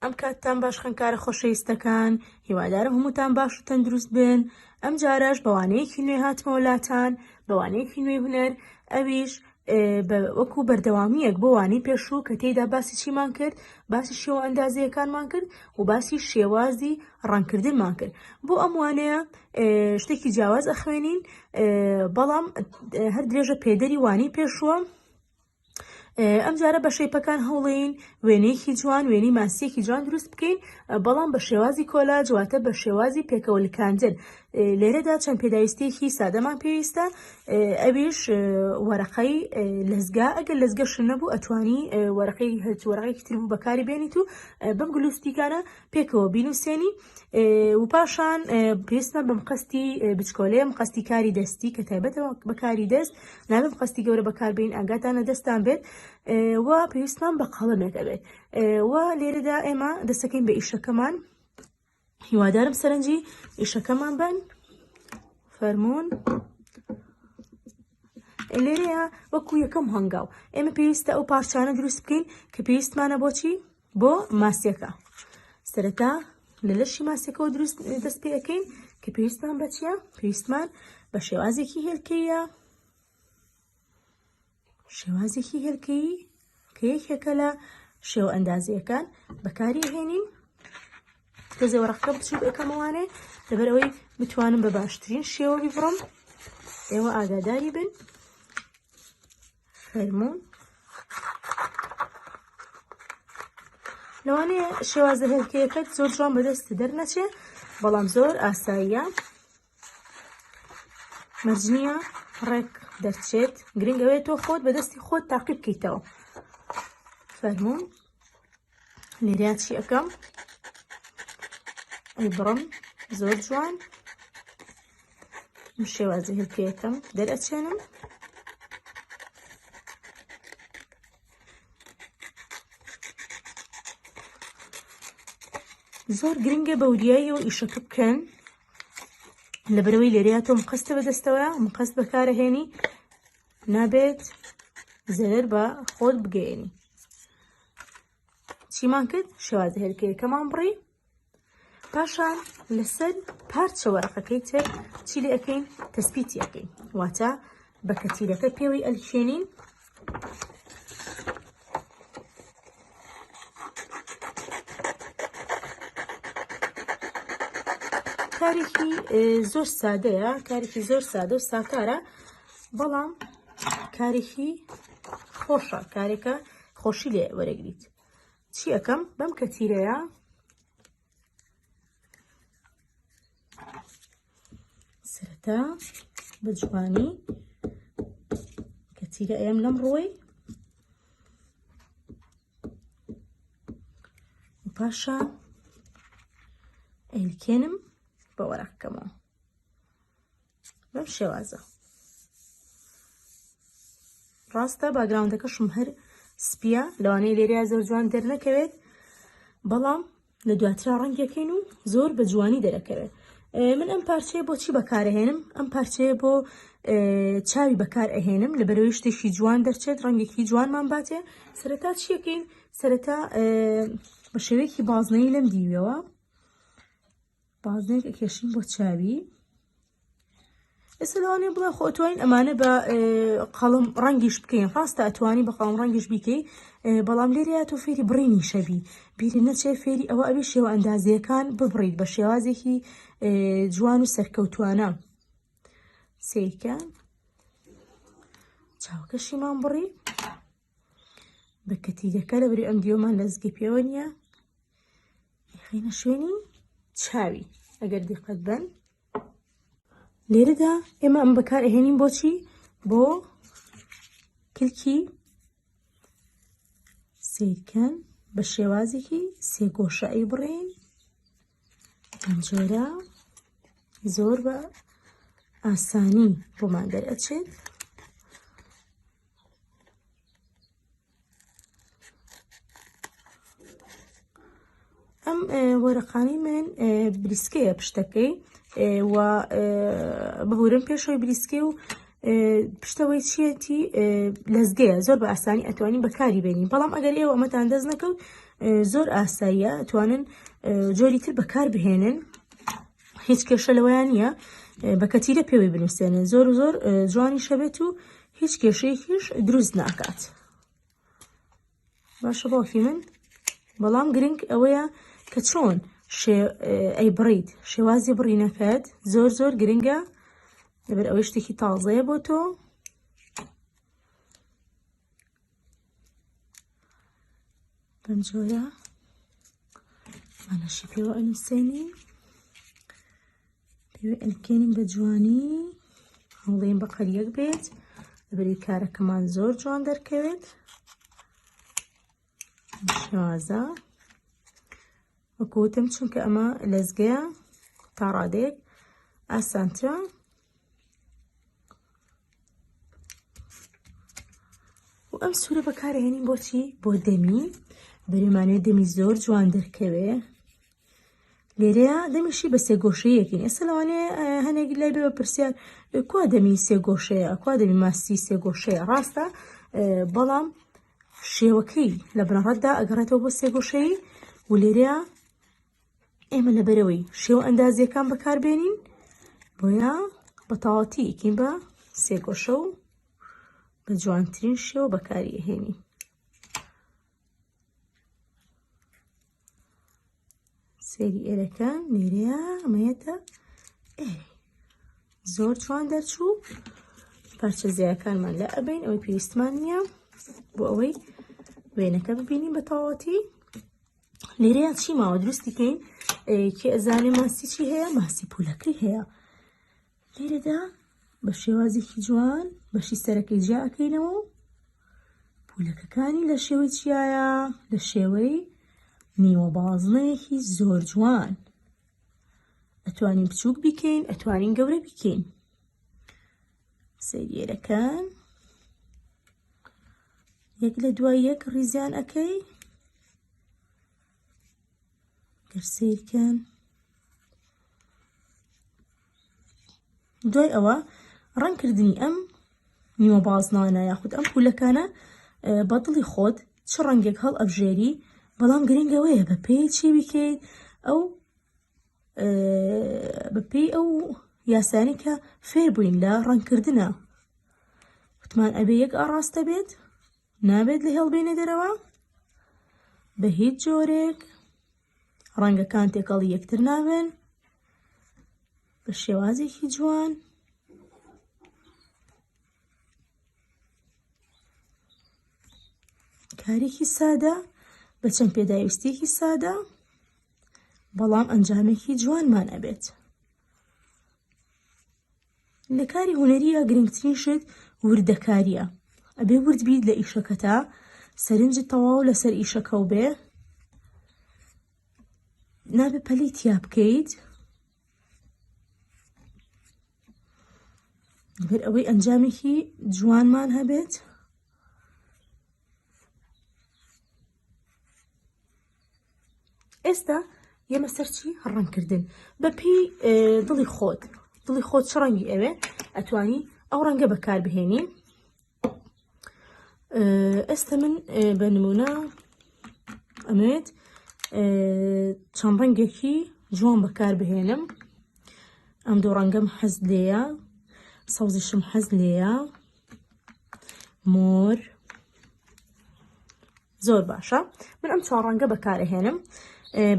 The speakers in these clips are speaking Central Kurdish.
ئەم کاتتان باش خوێندکارە خۆشەویستەکان، هیوادارم هەمووتان باش و تەندروست بن. ئەم جاراش بەوانەیەکی نوێ هاتمە وڵاتان، بەوانەیەکی نوێ هونەر، ئەویش وەکو بەردەوامیەک بۆ وانەی پێشوو کە تێیدا باسی چیمان کرد، باسی شێوە ئەندازیەکانمان کرد و باسی شێوازی ڕەنگکردنمان کرد. بۆ ئەم وانەیە شتێکی جیاواز ئەخوێنین، بەڵام هەر درێژە پێدەری وانەی پێشووە. ئەم جارە بە شەیپەکان هەوڵێین وێنەیەکی جوان، وێنەی ماسیەکی جوان دروست بکەین، بەڵام بە شێوازی کۆلاج واتە بە شێوازی پێکەوەلکاندن. لێرەدا چەند پێداویستێکی سادەمان پێویستە، ئەویش وەرەقەی لەزگا. ئەگەر لەزگەش نەبوو ئەتوانی وەرەقەیەکی تر بوو بەکاری بێنیت و بەم گلوستیکانە پێکەوە بینوسێنی. و پاشان پێویستمان بەم قەستی بچکۆلەیە، قەستی کاری دەستی کە تایبەتەوە بەکاری دەست، نابێت قەستی گەورە بەکاربێن، ئاگاتانە دەستان بێت، و پێویستمان بە قەڵەمێکە بێت. و لێرەدا ئێمە دەستەکەین بە ئیشەکەمان. هیوادارم سەرنجی ئیشەکەمان بن. فەرموون لێرەیە وەکو یەکەم هەنگاو ئێمە پێویستە ئەو پارچانە دروست بکەین کە پێویستمانە بۆچی؟ بۆ ماسیەکە. سەرەتا لە لەشی ماسیەکەەوە دەست پێ ئەەکەین کە پێویستمان بە چییە؟ پێویستمان بە شێوازێکی هێلکەیە، شێوازێکی هێلکەیی کە یەکێکە لە شێوە ئەندازیەکان بەکاری هێنین. تۆزێ وەرەقەکە بچوو ئەەکەمەوانێ لەبەر ئەوەی بتوانم بە باشترین شێوە بیبڕم. ئێوە ئاگاداری بن. فەرموون لەوانەیە شێوازە هێلکەیەکەت زۆر جوان بەدەست دەرنەچێ، بەڵام زۆر ئاساییە، مەرجنیە ڕێک دەرچێت. گرنگ ئەوەیە تۆ خۆت بەدەستی خۆت تاقی بکەیتەوە. فەرموون لێرەیە چی ئەەکەم؟ ئەیبڕم زۆر جوان، شێوازە هێلکەیەکەم دەرئەچێنم. زۆر گرنگە بەوریاییەوە ئیشەکە بکەن، لەبەرەوەی لێرەیە تۆ مقەستە بەدەستەوە، مقەست بەکارەهێنی، نابێت زەرەر بە خۆت بگەێنی. چیمان کرد؟ شێوازە هێلکەیەکەمان بڕی. پاشان لەسەر پارچە وەرەقەکەی تر چی لێ ئەەکەین؟ تەسبیتی ئەەکەین، واتە بە کەتیرەکە پێوەی ئەلکێنین. کارێکی زۆر سادەیە، کارێکی زۆر سادە و ساکارە، بەڵام کارێکی خۆشە، کارێکە خۆشی لێ وەرەگریت. چی ئەەکەم؟ بەم کەتیرەیە سەرەتا بە جوانی کەتیرە ئەم لەم ڕۆی و پاشا ئەیلکێنم بە وەرەقەکەمەوە بەم شێوازە. ڕاستە باگراوندەکەشم هەر سپیە، لەوانەیە لێرەیە زۆر جوان دەرنەکەوێت، بەڵام لە دواترا ڕەنگەکەین و زۆر بە جوانی دەرەکەوێت. من ئەم پارچەیە بۆ چی بەکارەهێنم؟ ئەم پارچەیە بۆ چاوی بەکار ئەهێنم، لەبەرەوەی شتێکی جوان دەرچێت، ڕەنگێکی جوانمان باتێ. سەرەتا چیەکەین؟ سەرەتا بە شێوەیەکی بازنەی لەم دیویەوە بازنێک ئەکێشین بۆ چاوی. ئێستا لەوانەیە بڵێ خۆ ئەتوانین ئەمانە بە قەڵم ڕەنگیش بکەین. ڕاستە ئەتوانی بە قەڵم ڕەنگیش بیکەی، بەڵام لێرەیە تۆ فێری بڕینی شەبی، بیری نەچێ فێری ئەوە ئەوی شێوە ئەندازیەکان ببڕیت بە شێوازێکی جوان و سەرکەوتوانە. سیرکە چاوکەشیمان بڕی بە کەتیرەکە، لەبەری ئەم دیۆمان لەزگی پێوە نییە، خینە شوێنی چاوی. ئەگەر دیقەت بن لێرەدا ئێمە ئەم بەکار ئەهێنین بۆچی؟ بۆ کلکی سیرکەن بە شێوازێکی سێگۆشە ئەیبڕین. ئەم جۆرە زۆر بە ئاسانی بۆمان دەرئەچێت. ئەم وەرەقانی من بریسکەیە پشتەکەی، و ببورم پێشەوەی بریسکەی و پشتەوەی چیەتی لەزگەیە زۆر بە ئاسانی ئەتوانین بەکاری بێنین بەڵام ئەگەر ئێوە ئەمەتان دەست نەکەوت زۆر ئاساییە ئەتوانن جۆری تر بەکار بهێنن هیچ کێشە لەوەیان نییە بە کەتیرە پێوەی بنووسێنن زۆر جوانی شەبێت و هیچ کێشەیەکیش دروست ناکات باشە باوکی من بەڵام گرنگ ئەوەیە کە چۆن ئەی بڕیت شێوازی بڕینەکەت زۆر گرنگە لەبەر ئەوەی شتێکی تازەیە بۆ تۆ بەم جۆرە مانەشی پێوە ئەنووسێنی پێوە ئەنکێنین بە جوانی هەوڵێن بە قەریەک بێت لەبەری کارەکەمان زۆر جوان دەرکەوێت شێوازە وەکوتم چونکە ئەمە لەزگەیە تا ڕادێک ئاسانترە و ئەم سوورە بەکارهێنین بۆچی بۆ دەمی بەرێمانێت دەمی زۆر جوان دەرکەوێ لێرەیە دەمیشی بە سێگۆشەیەکین ئێستا لەوانەیە هەنێک لای بێ بە پرسیار کوا دەمی سێگۆشەیە کوا دەمی ماسی سێگۆشەیە ڕاستە بەڵام شێوەکەی لە بنەڕەتدا ئەگەڕێتەوە بۆ سێگۆشەی و لێرەیە ئێمە لەبەرەوەی شێوە ئەندازیەکان بەکاربێنین بۆیە بە تەواوەتی ئیکین بە سێگۆشە و بە جوانترین شێوە بەکاریهێنین سێری ئێرەکان لێرەیە ئەمەیەتە زۆر جوان دەرچوو پارچە زیایەکانمان لە ئەبین ئەوەی پێویستمان نییە بۆ ئەوەی وێنەکە ببینین بە تەواوەتی لێرەیە چی ماوە دروستیکەین کە ئەزانێ ماسی چی هەیە ماسی پولەکەی هەیە لێرەدا بە شێوازێکی جوان بەشی سەرەکەی جیاکەینەوە و پولەکەکانی لە شێوەی چیایە لە شێوەی نیوە بازنەیەکی زۆر جوان ئەتوانین بچووک بیکەین ئەتوانین گەورە بیکەین سەیرەکان یەک لە دوای یەک ڕیزیان ئەەکەی گەرسیرکەن دوای ئەوە ڕەنکردنی ئەم نیوە بازنانە یاخود ئەم پولەکانە بە دڵی خۆت چ ڕەنگێک هەڵ ئەبژێری بەڵام گرنگەوەیە بە پێی چی بکەیت ئەو بە پێی ئەو یاسانی کە فێر بووین لە ڕەنکردنە وتمان ئەبێ یەک ئاڕاستە بێت نابێت لە هێڵبێنە دەرەوە بە هیچ جۆرێک ڕەنگەکان تێکەڵی یەکتر نابن بە شێوازێکی جوان کارێکی سادە بە چەند پێداویستێکی سادە بەڵام ئەنجامێکی جوانمان ئەبێت لە کاری هونەریە گرنگترین شت وردەکاریە ئەبێ ورد بیت لە ئیشەکەتا سەرنجت تەواو لەسەر ئیشەکە و بێ نابێ پەلەی تیا بکەیت لەبەر ئەوەی ئەنجامێکی جوانمان هەبێت ئێستا ئێمە سەرچی ڕەنکردن بە پێی دڵی خۆت چ ڕەنگی ئەوێ ئەتوانی ئەو ڕەنگە بەکار بهێنی ئێستا من بە نمونە ئەمەوێت چەند ڕەنگێکی جوان بەکار بهێنم ئەم دوو ڕەنگەم حەز لێیە سەوزیشم حەز لێیە مۆر زۆر باشە من ئەم چوار ڕەنگە بەکارەهێنم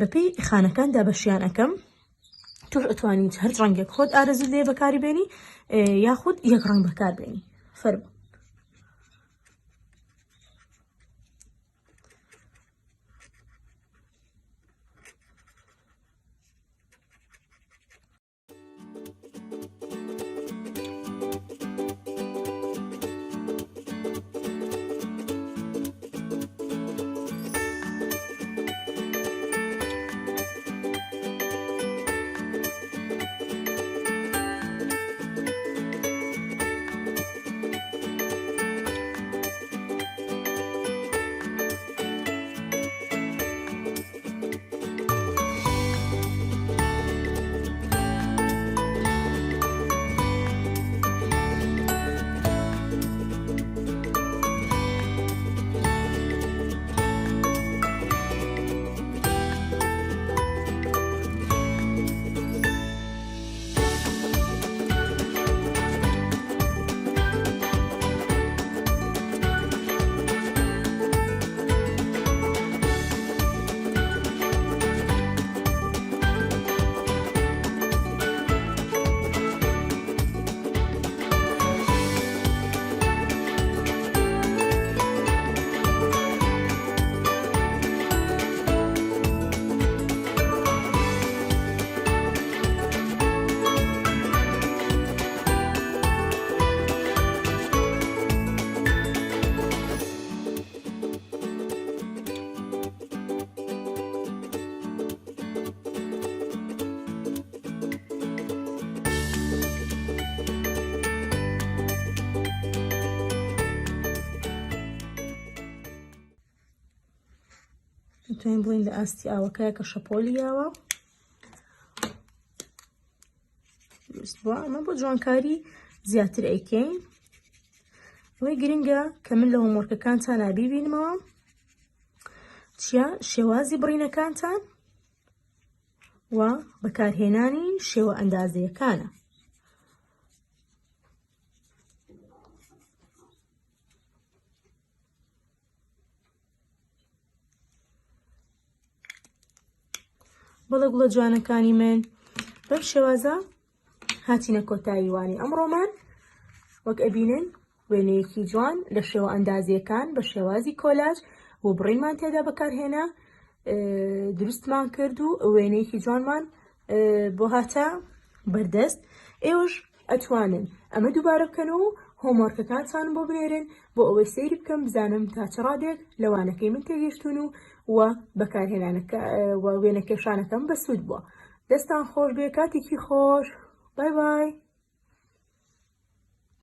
بەپێی خانەکاندا بەشیان ئەەکەم توش ئەتوانیت هەر ڕەنگێک خۆت ئارەزوو لێ بەکاری بێنی یاخود یەک ڕەنگ بەکار بێنی فەرموو دەتوانین بڵین لە ئاستی ئاوەکەیە کە شەپۆلیاوە. دروست بووە. ئەمە بۆ جوانکاری زیاتر ئەیکەین. ئەوەی گرنگە کە من لە هۆمۆرکەکانتان بیبینمەوە چیە؟ شێوازی بڕینەکانتان و بەکارهێنانی شێوە ئەندازەیەکانە. بەڵە گوڵە جوانەکانی من بەم شێوازە هاتینە کۆتایی وانی ئەمڕۆمان. وەک ئەبینن وێنەیەکی جوان لە شێوە ئەندازیەکان بە شێوازی کۆلاژ بۆ بڕینمان تێدا بەکارهێنا دروستمان کرد و وێنەیەکی جوانمان بۆ هاتە بەردەست. ئێوەش ئەتوانن ئەمە دووبارە بکەن و هۆمۆرکەکانتان بۆ بنێرن بۆ ئەوەی سەیری بکەم بزانم تا چ ڕادێک لەوانەکەی من تێگەیشتون و بەکارهێنانەکە و وێنە کێشانەکەم بەسوود بووە. دەستان خۆش بێ، کاتێکی خۆش. بای بای.